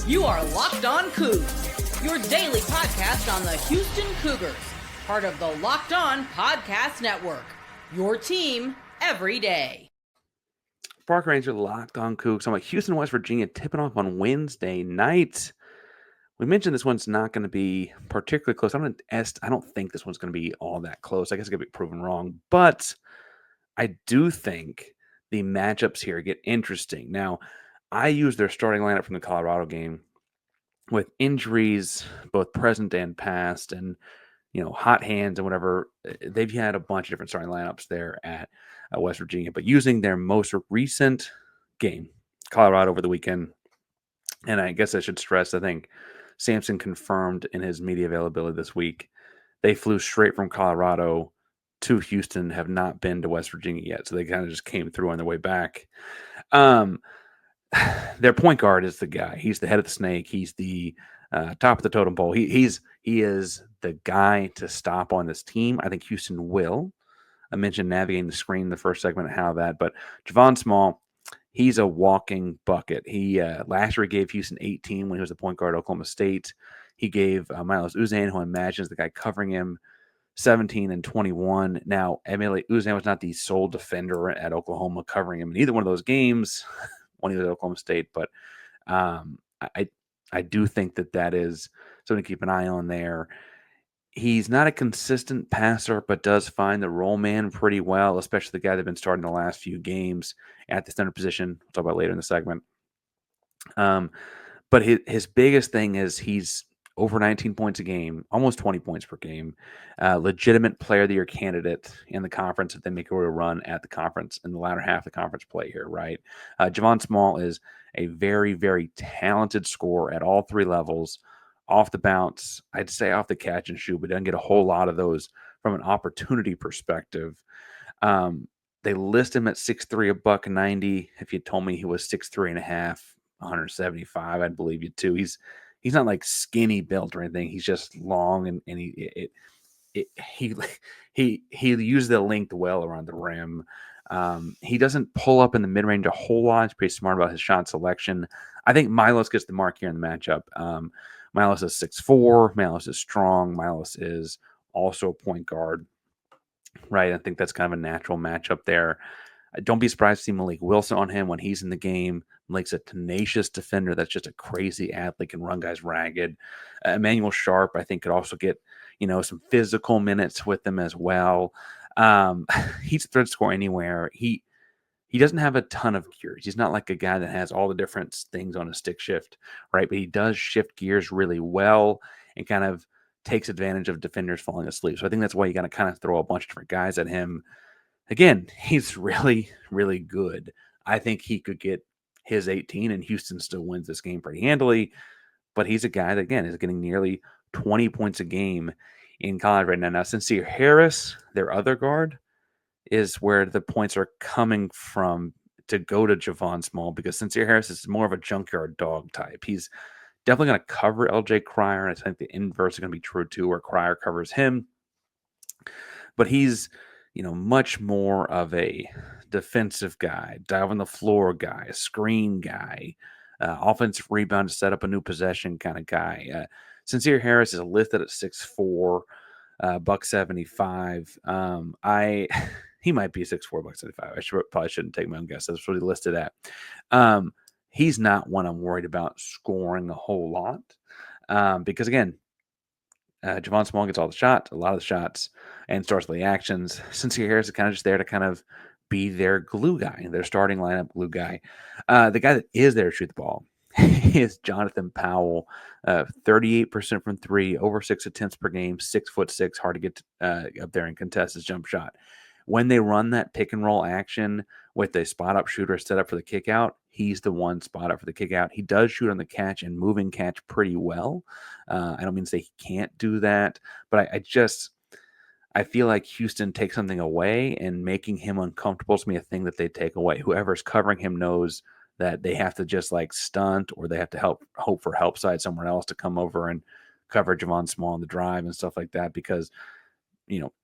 You are Locked On Coogs, your daily podcast on the Houston Cougars, part of the Locked On Podcast Network, your team every day. Park Ranger Locked On Coogs. I'm like Houston, West Virginia, tipping off on Wednesday night. We mentioned this one's not going to be particularly close. I don't think this one's going to be all that close. I guess it could be proven wrong, but I do think the matchups here get interesting. Now, I used their starting lineup from the Colorado game with injuries, both present and past, and hot hands and whatever. They've had a bunch of different starting lineups there at West Virginia, but using their most recent game, Colorado over the weekend, and I guess I should stress, I think Sampson confirmed in his media availability this week, they flew straight from Colorado to Houston, have not been to West Virginia yet, so they kind of just came through on their way back. Their point guard is the guy. He's the head of the snake. He's the top of the totem pole. He is the guy to stop on this team. I think Houston will. I mentioned navigating the screen in the first segment, but Javon Small, he's a walking bucket. He last year gave Houston 18 when he was the point guard at Oklahoma State. He gave Milos Wilson, who I imagine is the guy covering him, 17 and 21. Now, Emmanuel Sharp was not the sole defender at Oklahoma covering him in either one of those games when he was at Oklahoma State, but I do think that is something to keep an eye on there. He's not a consistent passer, but does find the roll man pretty well, especially the guy that's been starting the last few games at the center position. We'll talk about later in the segment. But his biggest thing is he's over 19 points a game, almost 20 points per game, legitimate player of the year candidate in the conference if they make a real run at the conference in the latter half of the conference play here, right? Javon Small is a very, very talented scorer at all three levels. Off the bounce, I'd say off the catch and shoot, but doesn't get a whole lot of those from an opportunity perspective. They list him at 6'3", $190. If you told me he was 6'3 and a half, 175, I'd believe you too. He's not like skinny built or anything. He's just long and he uses the length well around the rim. He doesn't pull up in the mid range a whole lot. He's pretty smart about his shot selection. I think Milos gets the mark here in the matchup. Milos is 6'4". Milos is strong. Milos is also a point guard, right? I think that's kind of a natural matchup there. Don't be surprised to see Malik Wilson on him when he's in the game. Malik's a tenacious defender that's just a crazy athlete, can run guys ragged. Emmanuel Sharp, I think, could also get some physical minutes with them as well. He's a threat scorer anywhere. He doesn't have a ton of gears. He's not like a guy that has all the different things on a stick shift, right? But he does shift gears really well and kind of takes advantage of defenders falling asleep. So I think that's why you got to kind of throw a bunch of different guys at him. Again, he's really, really good. I think he could get his 18 and Houston still wins this game pretty handily. But he's a guy that, again, is getting nearly 20 points a game in college right now. Now, Sincere Harris, their other guard, is where the points are coming from to go to Javon Small, because Sincere Harris is more of a junkyard dog type. He's definitely going to cover LJ Cryer, and I think the inverse is going to be true too, where Cryer covers him. But he's, much more of a defensive guy, dive on the floor guy, screen guy, offensive rebound to set up a new possession kind of guy. Sincere Harris is listed at 6'4", $175. He might be 6'4", $175. I probably shouldn't take my own guess. That's what he listed at. He's not one I'm worried about scoring a whole lot, because again, Javon Small gets a lot of the shots, and starts the actions. Sincere Harris is kind of just there to kind of be their glue guy, their starting lineup glue guy. The guy that is there to shoot the ball is Jonathan Powell, 38% from three, over 6 attempts per game, 6'6", hard to get up there and contest his jump shot. When they run that pick and roll action with a spot up shooter set up for the kick out, he's the one spot up for the kick out. He does shoot on the catch and moving catch pretty well. I don't mean to say he can't do that, but I feel like Houston takes something away, and making him uncomfortable is going to be a thing that they take away. Whoever's covering him knows that they have to just like stunt, or they have to hope for help side somewhere else to come over and cover Javon Small on the drive and stuff like that, because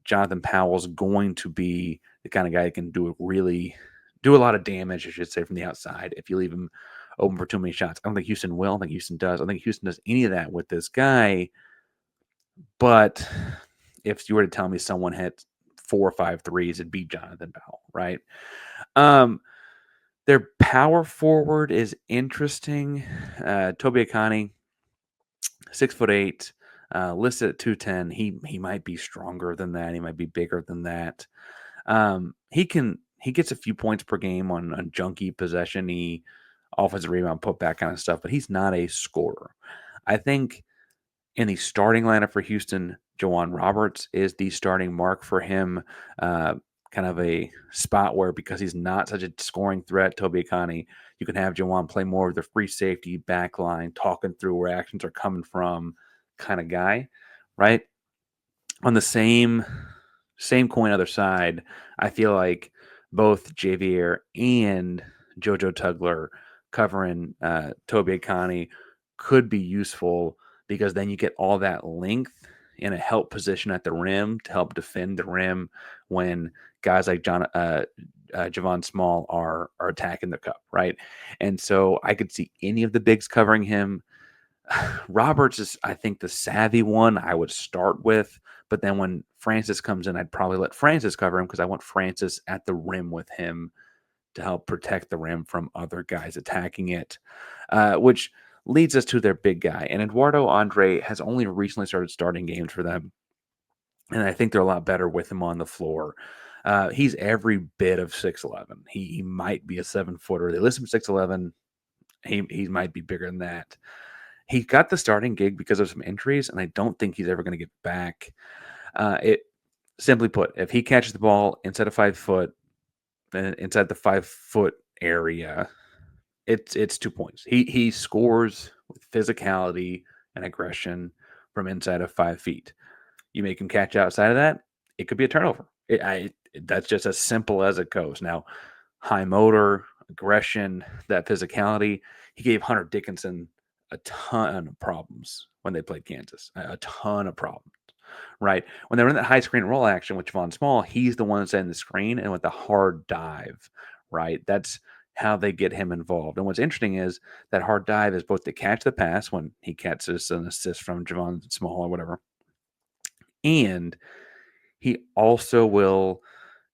Jonathan Powell's going to be the kind of guy that can do a lot of damage, I should say, from the outside if you leave him open for too many shots. I don't think Houston will. I think Houston does. I think Houston does any of that with this guy. But if you were to tell me someone hit 4 or 5 threes, it'd be Jonathan Powell, right? Their power forward is interesting. Toby Akani, 6'8", listed at 210. He might be stronger than that. He might be bigger than that. He gets a few points per game on junky possession, offensive rebound, putback kind of stuff, but he's not a scorer. I think in the starting lineup for Houston, Jawan Roberts is the starting mark for him. Kind of a spot where, because he's not such a scoring threat, Toby Akani, you can have Jawan play more of the free safety back line, talking through where actions are coming from kind of guy, right? On the same coin, other side, I feel like both Javier and JoJo Tugler covering Toby Akani could be useful, because then you get all that length in a help position at the rim to help defend the rim when guys like Javon Small are attacking the cup, right? And so I could see any of the bigs covering him. Roberts is, I think, the savvy one I would start with, but then when Francis comes in, I'd probably let Francis cover him, because I want Francis at the rim with him to help protect the rim from other guys attacking it, which leads us to their big guy. And Eduardo Andre has only recently started starting games for them, and I think they're a lot better with him on the floor. He's every bit of 6'11". He might be a 7-footer. They list him 6'11". He might be bigger than that. He got the starting gig because of some injuries, and I don't think he's ever going to get back. Simply put, if he catches the ball inside of 5 foot, inside the 5 foot area, it's 2 points. He scores with physicality and aggression from inside of 5 feet. You make him catch outside of that, it could be a turnover. That's just as simple as it goes. Now, high motor, aggression, that physicality, he gave Hunter Dickinson a ton of problems when they played Kansas. A ton of problems, right? When they were in that high screen roll action with Javon Small, he's the one setting the screen, and with the hard dive, right? That's how they get him involved. And what's interesting is that hard dive is both to catch the pass when he catches an assist from Javon Small or whatever, and he also will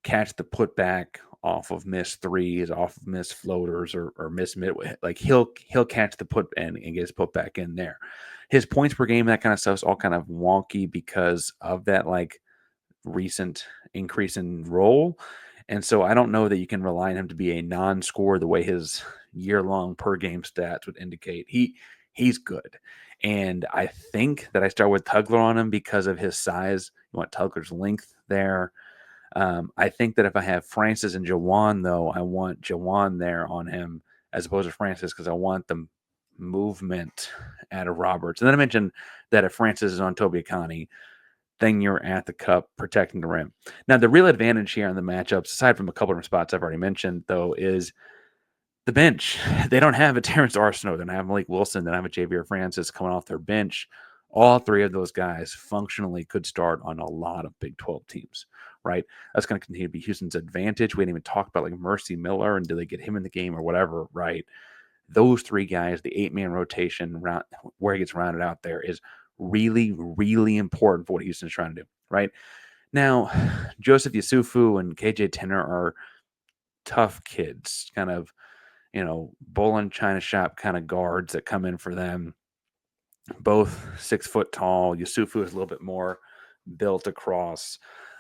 catch the putback off of missed threes, off of missed floaters, or missed midway. Like he'll catch the put and get his put back in there. His points per game, that kind of stuff, is all kind of wonky because of that like recent increase in role. And so I don't know that you can rely on him to be a non-scorer the way his year-long per game stats would indicate. He's good. And I think that I start with Tugler on him because of his size. You want Tugler's length there. I think that if I have Francis and Jawan, though, I want Jawan there on him as opposed to Francis, because I want the movement out of Roberts. And then I mentioned that if Francis is on Toby Akani, then you're at the cup protecting the rim. Now, the real advantage here in the matchups, aside from a couple of spots I've already mentioned, though, is the bench. They don't have a Terrence Arsenault. They don't have Malik Wilson. They don't have a Javier Francis coming off their bench. All three of those guys functionally could start on a lot of Big 12 teams, right? That's going to continue to be Houston's advantage. We didn't even talk about like Mercy Miller and do they get him in the game or whatever, right? Those three guys, the 8-man rotation, where he gets rounded out there, is really, really important for what Houston's trying to do, right? Now, Joseph Yusufu and KJ Tenner are tough kids, kind of, bull in China shop kind of guards that come in for them. Both 6 foot tall. Yusufu is a little bit more built across,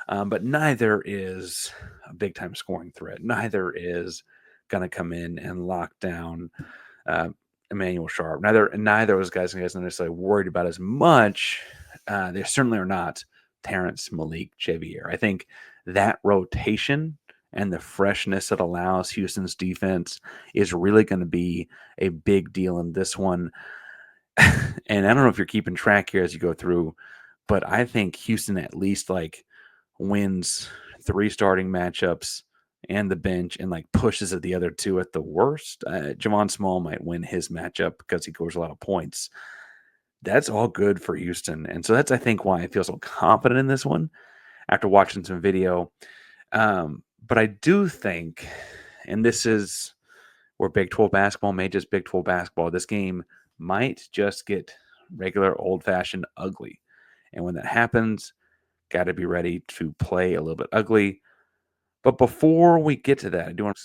but neither is a big time scoring threat. Neither is going to come in and lock down Emmanuel Sharp. Neither of those guys are necessarily worried about as much. They certainly are not Terrence, Malik, Javier. I think that rotation and the freshness that allows Houston's defense is really going to be a big deal in this one. And I don't know if you're keeping track here as you go through, but I think Houston at least wins 3 starting matchups and the bench and pushes at the other 2 at the worst. Javon Small might win his matchup because he scores a lot of points. That's all good for Houston. And so that's, I think, why I feel so confident in this one after watching some video. But I do think, and this is or Big 12 basketball may just Big 12 basketball. This game might just get regular old-fashioned ugly. And when that happens, got to be ready to play a little bit ugly. But before we get to that, I do want to